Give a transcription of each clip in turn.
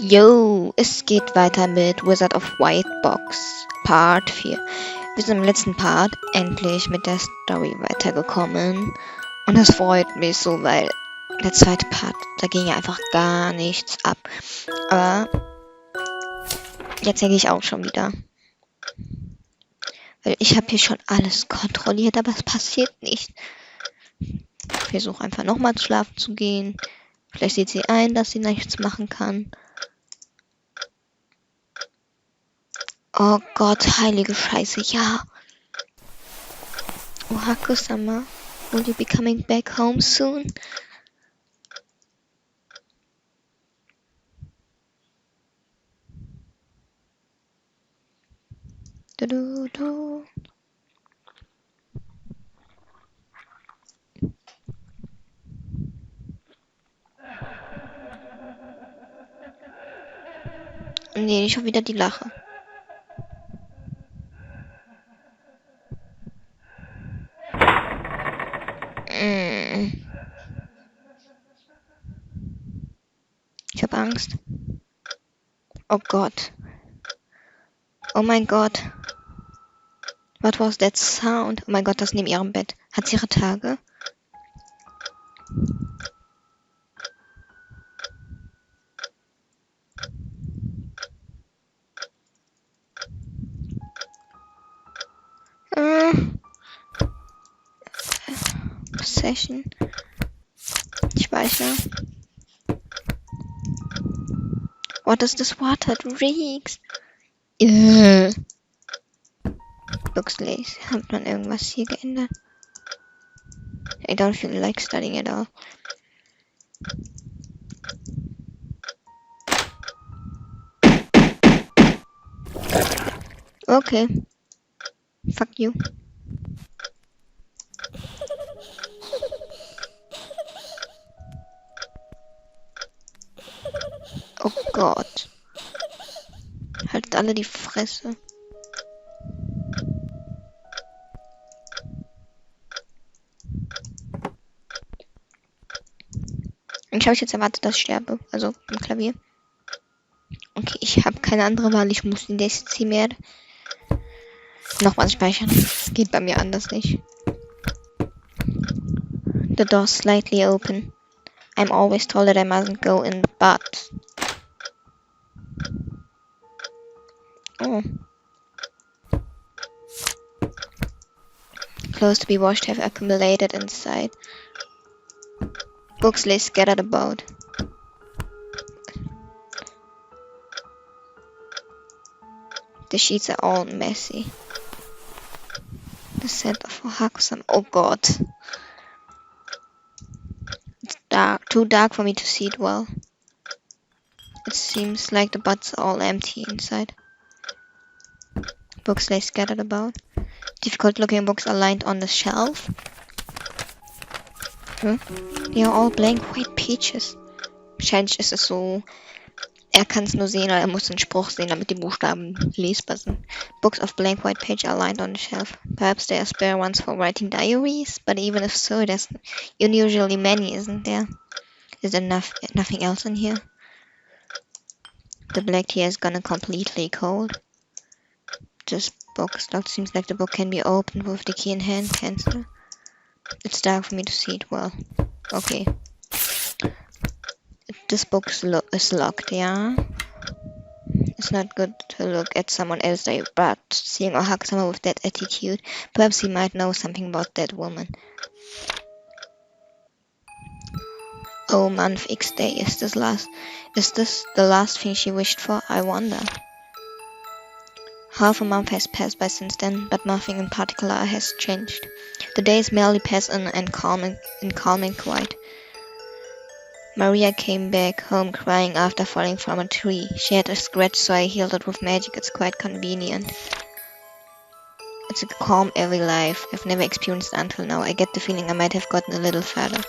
Yo, es geht weiter mit Wizard of White Box Part 4. Wir sind im letzten Part endlich mit der Story weitergekommen. Und das freut mich so, weil der zweite Part, da ging ja einfach gar nichts ab. Aber jetzt denke ich auch schon wieder. Weil ich habe hier schon alles kontrolliert, aber es passiert nicht. Ich versuche einfach nochmal schlafen zu gehen. Vielleicht sieht sie ein, dass sie nichts machen kann. Oh Gott, heilige Scheiße, ja. Oh, Haku-sama, will you be coming back home soon? Du, du, du. Nee, schon wieder die Lache. Ich hab Angst. Oh Gott. Oh mein Gott. What was that sound? Oh mein Gott, das neben ihrem Bett. Hat sie ihre Tage? Session. Speicher. What is this water? It reeks. Buxley, hat man irgendwas hier geändert? I don't feel like studying at all. Okay. Fuck you. Oh Gott. Haltet alle die Fresse. Ich habe jetzt erwartet, dass ich sterbe. Also im Klavier. Okay, ich habe keine andere Wahl. Ich muss in das mehr nochmal speichern. Geht bei mir anders nicht. The door's slightly open. I'm always told that I mustn't go in, but... Oh. Clothes to be washed have accumulated inside. Books lay scattered about. The sheets are all messy. The scent of Hakusam. Oh God. It's dark, too dark for me to see it well. It seems like the butts are all empty inside. Books lay scattered about. Difficult looking books are lined on the shelf. They are all blank white pages. Wahrscheinlich ist es so, er kann es nur sehen oder er muss den Spruch sehen, damit die Buchstaben lesbar sind. Books of blank white page are lined on the shelf. Perhaps there are spare ones for writing diaries, but even if so, there's unusually many, isn't there? Is there nothing else in here? The black tea has gone completely cold. This book is locked. Seems like the book can be opened with the key in hand. Cancel. It's dark for me to see it well. Okay. This book is locked, yeah? It's not good to look at someone else, but seeing or hug someone with that attitude, perhaps he might know something about that woman. Oh, month X day, is this the last thing she wished for? I wonder. Half a month has passed by since then, but nothing in particular has changed. The days merely pass in calm and quiet. Maria came back home crying after falling from a tree. She had a scratch, so I healed it with magic. It's quite convenient. It's a calm, airy life I've never experienced until now. I get the feeling I might have gotten a little fatter.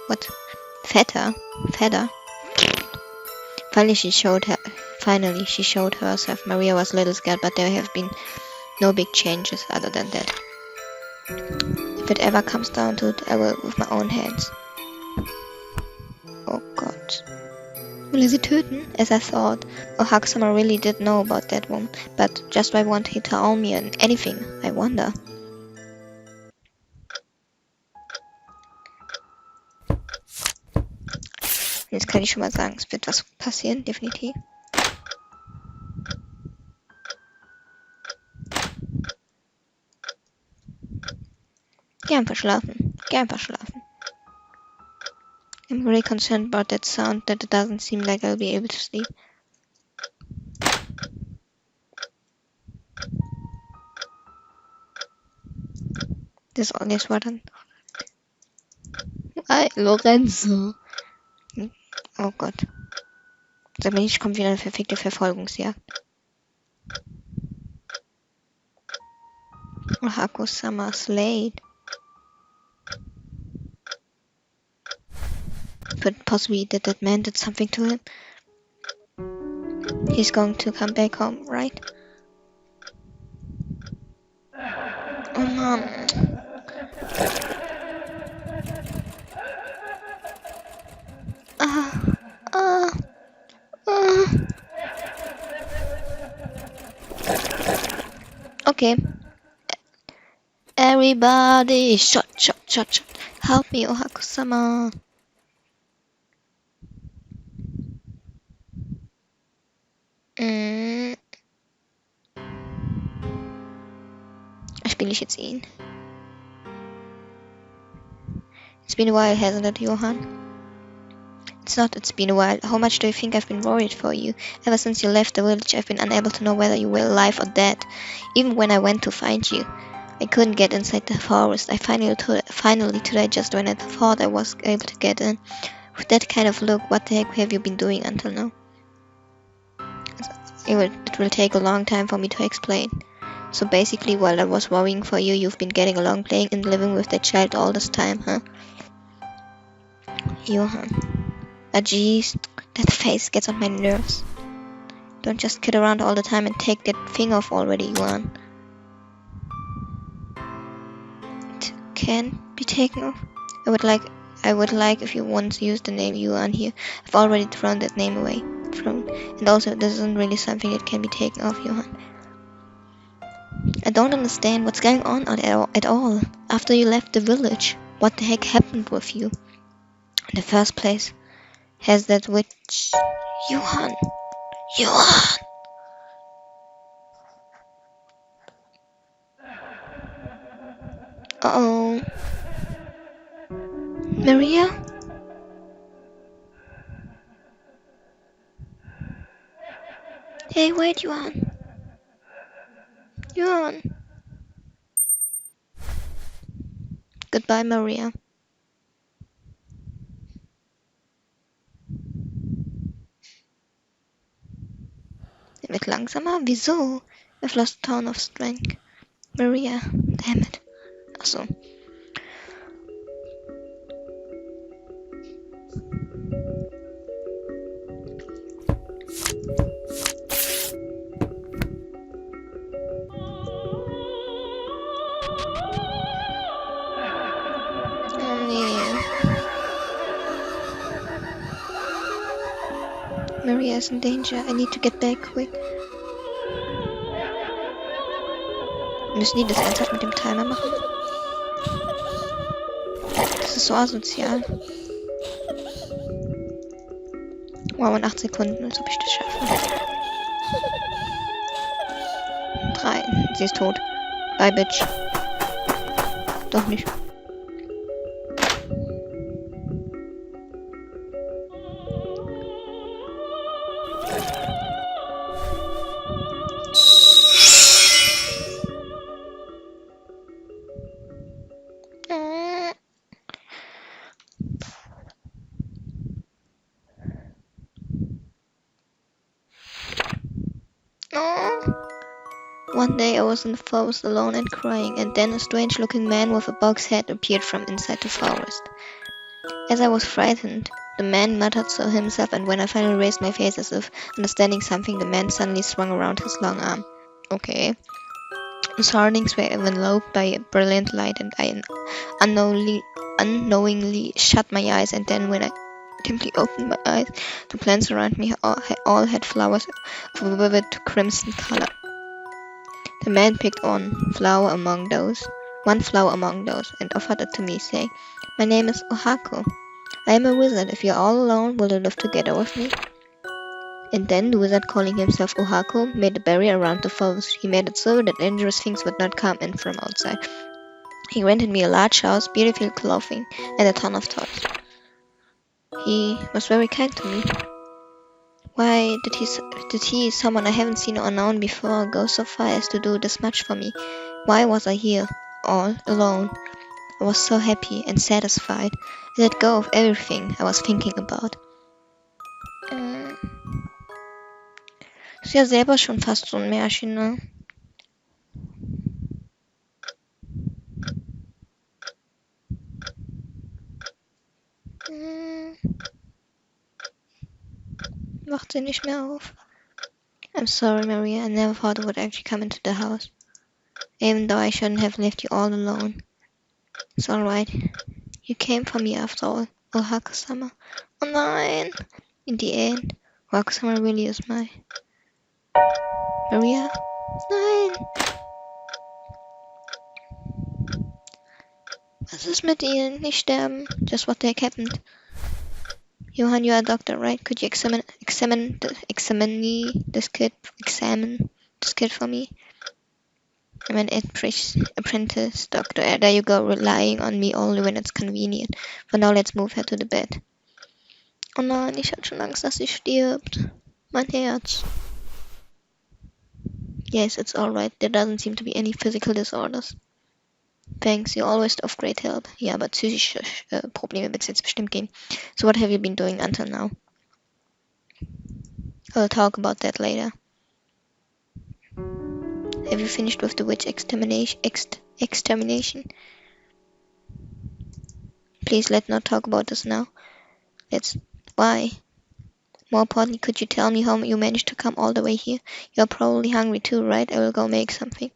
What? Fatter? Finally, she showed herself. Maria was a little scared, but there have been no big changes other than that. If it ever comes down to it, I will with my own hands. Oh God. What? Will er sie töten? As I thought. Oh, Hakusama really did know about that woman. But just why won't he tell me anything? I wonder. Jetzt kann ich schon mal sagen, es wird was passieren, definitiv. Geh einfach schlafen. Geh einfach schlafen. I'm really concerned about that sound, that it doesn't seem like I'll be able to sleep. Das war dann... Lorenzo. Oh Gott. Sag mir nicht, kommt wieder eine verfickte Verfolgungsjagd. Oh, Hakusama's late. But possibly that man did something to him. He's going to come back home, right? Oh Mann. Okay. Everybody, shot. Help me, Hakusama. Spiele ich jetzt ihn? It's been a while, hasn't it, Johann? It's been a while. How much do you think I've been worried for you? Ever since you left the village, I've been unable to know whether you were alive or dead. Even when I went to find you, I couldn't get inside the forest. I finally today, just when I thought I was able to get in. With that kind of look, what the heck have you been doing until now? It will take a long time for me to explain. So basically, while I was worrying for you, you've been getting along, playing and living with that child all this time, huh? Johann. Jeez, that face gets on my nerves. Don't just kid around all the time and take that thing off already, Johann. It can be taken off. I would like if you once used the name Johann here. I've already thrown that name away. And also, this isn't really something that can be taken off, Johann. I don't understand what's going on at all. After you left the village, what the heck happened with you? In the first place, has that witch... Johann! Uh-oh. Maria? Hey, wait, Johann. Goodbye, Maria. Er wird langsamer? Wieso? I've lost a ton of strength. Maria, damn it. Achso. Oh nee. Maria is in danger. I need to get back quick. Müssen die das ernsthaft mit dem Timer machen? Das ist so asozial. Wow, in 8 Sekunden, als ob ich das schaffe. 3. Sie ist tot. Bye, Bitch. Doch nicht. One day I was in the forest alone and crying, and then a strange-looking man with a box head appeared from inside the forest. As I was frightened, the man muttered to himself, and when I finally raised my face as if understanding something, the man suddenly swung around his long arm. Okay. The surroundings were enveloped by a brilliant light, and I unknowingly shut my eyes, and then when I simply opened my eyes. The plants around me all had flowers of a vivid crimson color. The man picked one flower among those, and offered it to me, saying, "My name is Ohako. I am a wizard. If you are all alone, will you live together with me?" And then the wizard, calling himself Ohako, made a barrier around the forest. He made it so that dangerous things would not come in from outside. He rented me a large house, beautiful clothing, and a ton of toys. He was very kind to me. Why did he, someone I haven't seen or known before, go so far as to do this much for me? Why was I here, all alone? I was so happy and satisfied. I let go of everything I was thinking about. Ist ja selber schon fast so ein Märchen, ne? Wacht sie nicht mehr auf. I'm sorry, Maria. I never thought it would actually come into the house. Even though I shouldn't have left you all alone. It's alright. You came for me after all. Oh, Hakusama. Oh nein! In the end, Hakusama really is mine. Maria? Nein! Was ist mit Ihnen? Nicht sterben. Just what they happened. Johann, you are a doctor, right? Could you examine this kid for me? I'm an apprentice doctor. There you go, relying on me only when it's convenient. For now, let's move her to the bed. Oh nein, ich hatte schon Angst, dass sie stirbt. Mein Herz. Yes, it's alright. There doesn't seem to be any physical disorders. Thanks, you're always of great help. Ja, aber psychische Probleme wird es jetzt bestimmt geben. So what have you been doing until now? I'll talk about that later. Have you finished with the witch extermination? Please, let's not talk about this now. Why? More importantly, could you tell me how you managed to come all the way here? You're probably hungry too, right? I will go make something.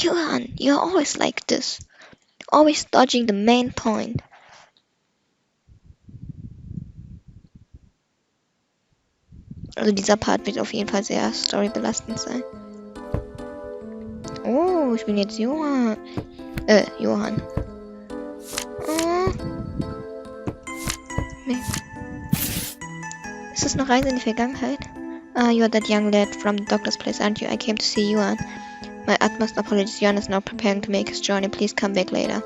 Johann, you're always like this. Always dodging the main point. Also dieser Part wird auf jeden Fall sehr storybelastend sein. Oh, ich bin jetzt Johann. Johann. Oh. Nee. Ist das noch Reise in die Vergangenheit? Ah, you are that young lad from the doctor's place, aren't you? I came to see Johann. My utmost apologies. Johann is now preparing to make his journey. Please come back later.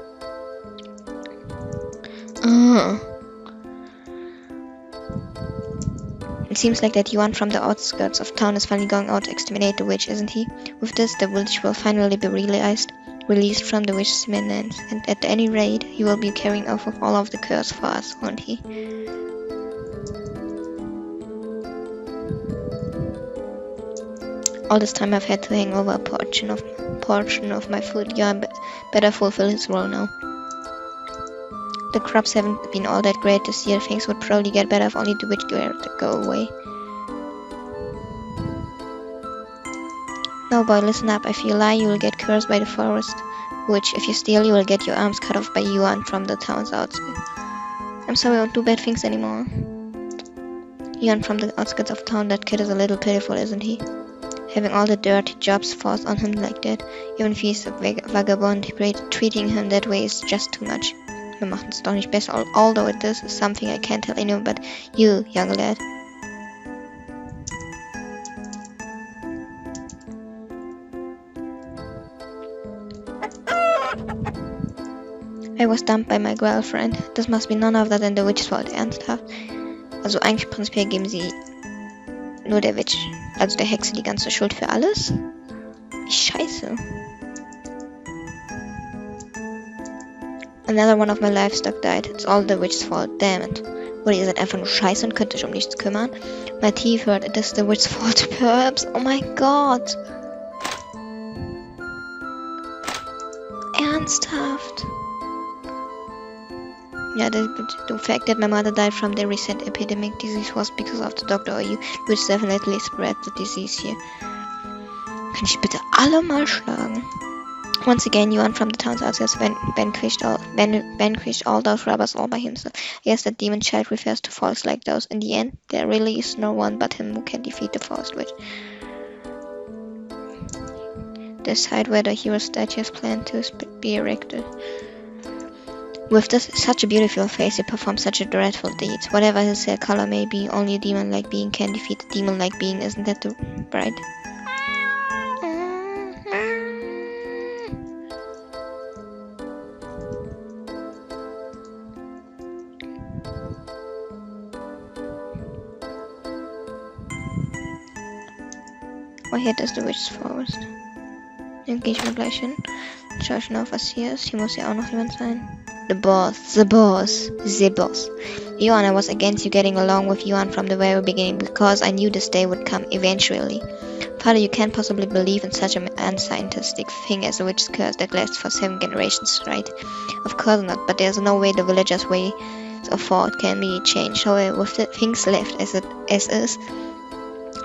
It seems like that Johann from the outskirts of town is finally going out to exterminate the witch, isn't he? With this, the witch will finally be released from the witch's menace, and at any rate, he will be carrying off with all of the curse for us, won't he? All this time I've had to hang over a portion of my food. Yeah, better fulfill his role now. The crops haven't been all that great this year. Things would probably get better if only the witch were to go away. No, boy, listen up. If you lie, you will get cursed by the forest witch. If you steal, you will get your arms cut off by Yuan from the town's outside. I'm sorry, I won't do bad things anymore. Yuan from the outskirts of town, that kid is a little pitiful, isn't he? Having all the dirty jobs forced on him like that. Even if he's a vagabond, treating him that way is just too much. Wir machen es doch nicht besser, although this is something I can't tell anyone but you, young lad. I was dumped by my girlfriend. This must be none other than the witch's fault. Ernsthaft? Also eigentlich prinzipiell geben sie nur der Witch, also der Hexe, die ganze Schuld für alles? Scheiße. Another one of my livestock died. It's all the witch's fault. Damn it. Oder ihr seid einfach nur scheiße und könnt euch um nichts kümmern. My teeth hurt. It is the witch's fault. Perhaps. Oh my god. Ernsthaft. Yeah, the fact that my mother died from the recent epidemic disease was because of the doctor or you, which definitely spread the disease here. Kann ich bitte alle mal schlagen? Once again, Yuan from the town's outskirts vanquished all those robbers all by himself. Yes, the demon child refers to foes like those. In the end, there really is no one but him who can defeat the forest witch. The site where the hero statue is planned to be erected. With such a beautiful face, he performs such a dreadful deed. Whatever his hair color may be, only a demon-like being can defeat a demon-like being. Isn't that right? Oh, hier ist the Witch's Forest. Dann gehe ich mal gleich hin. Schau ich noch, was hier ist. Hier muss ja auch noch jemand sein. The boss. Yuan, I was against you getting along with Yuan from the very beginning because I knew this day would come eventually. Father, you can't possibly believe in such an unscientific thing as a witch's curse that lasts for 7 generations, right? Of course not, but there's no way the villagers' ways of thought can be changed. However, with the things left as is,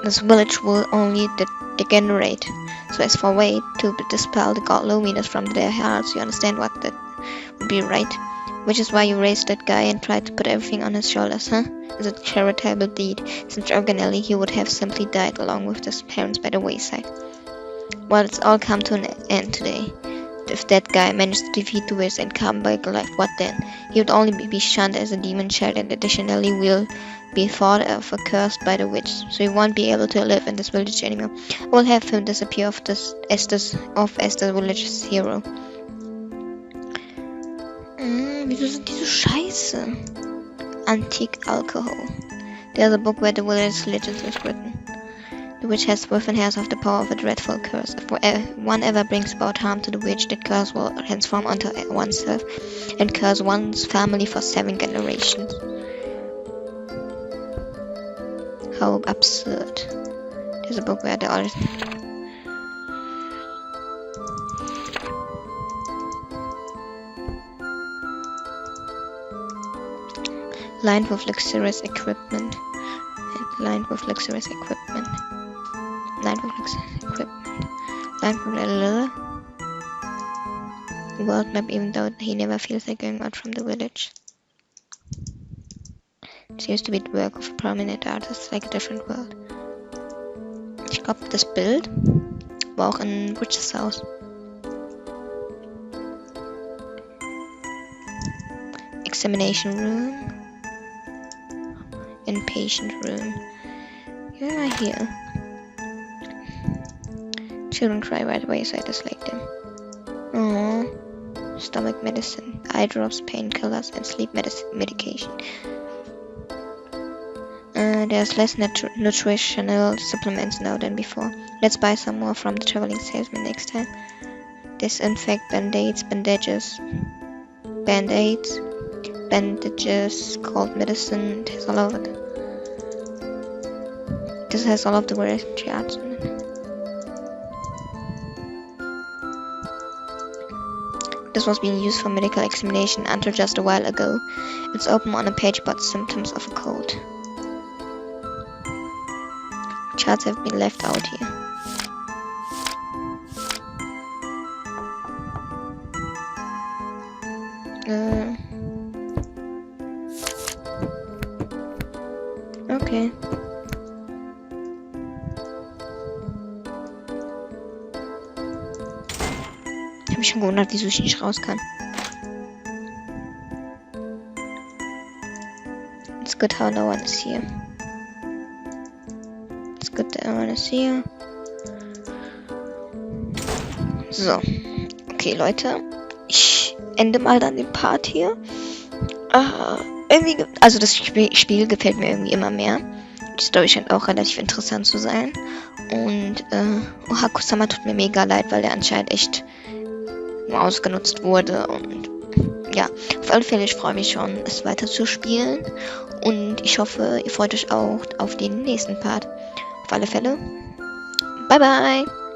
this village will only degenerate. So as for a way to dispel the god loneliness from their hearts, you understand what that would be, right? Which is why you raised that guy and tried to put everything on his shoulders, huh? It's a charitable deed, since originally he would have simply died along with his parents by the wayside. Well, it's all come to an end today. If that guy managed to defeat the witch and come back alive, what then? He would only be shunned as a demon child and additionally will be thought of accursed by the witch, so he won't be able to live in this village anymore. I will have him disappear as the village's hero. Wieso sind die so scheiße? Antique alcohol. There's a book where the village's legends is written. The witch has within herself the power of a dreadful curse. If one ever brings about harm to the witch, that curse will transform onto oneself and curse one's family for 7 generations. How absurd. There's a book where the all lined with luxurious equipment. Lined with luxurious equipment. World map, even though he never feels like going out from the village. It seems to be the work of a prominent artist, like a different world. Ich glaube, das Bild war auch in Witches Haus. Examination room. Inpatient room. Yeah, here. Children cry right away, so I dislike them. Aww. Stomach medicine, eye drops, painkillers, and sleep medication. There's less nutritional supplements now than before. Let's buy some more from the traveling salesman next time. Disinfect bandages, cold medicine. It has all of it. This has all of the various charts in it. This was being used for medical examination until just a while ago. It's open on a page about symptoms of a cold. Charts have been left out here. Okay. Ich hab mich schon gewundert, wieso ich nicht raus kann. It's good how no one is here. It's good that no one is here. So. Okay, Leute. Ich ende mal dann den Part hier. Also das Spiel gefällt mir irgendwie immer mehr. Die Story scheint auch relativ interessant zu sein. Und Hakusama tut mir mega leid, weil der anscheinend echt nur ausgenutzt wurde. Und ja, auf alle Fälle, ich freue mich schon, es weiter zu spielen. Und ich hoffe, ihr freut euch auch auf den nächsten Part. Auf alle Fälle, bye bye!